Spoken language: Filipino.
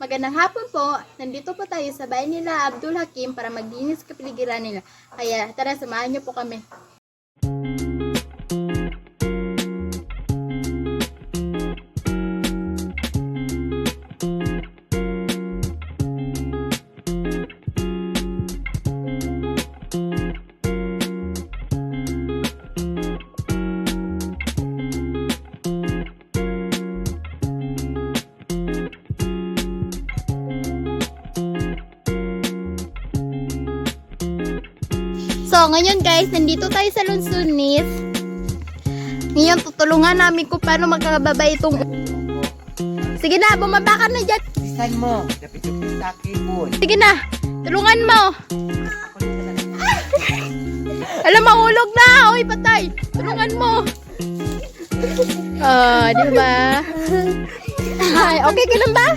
Magandang hapon po. Nandito po tayo sa bahay nila Abdul Hakim para maglinis kapiligiran nila. Kaya tara, samahan niyo po kami. So, ngayon guys, nandito tayo sa Lunsunis. Ngayon, tutulungan namin kung paano makababa itong... Sige na, bumaba ka na dyan. Isan mo, napitupin sa akin po. Sige na, tulungan mo. Alam, mahulog na. Uy, patay. Tulungan mo. Di ba? Ay, okay ka lang ba?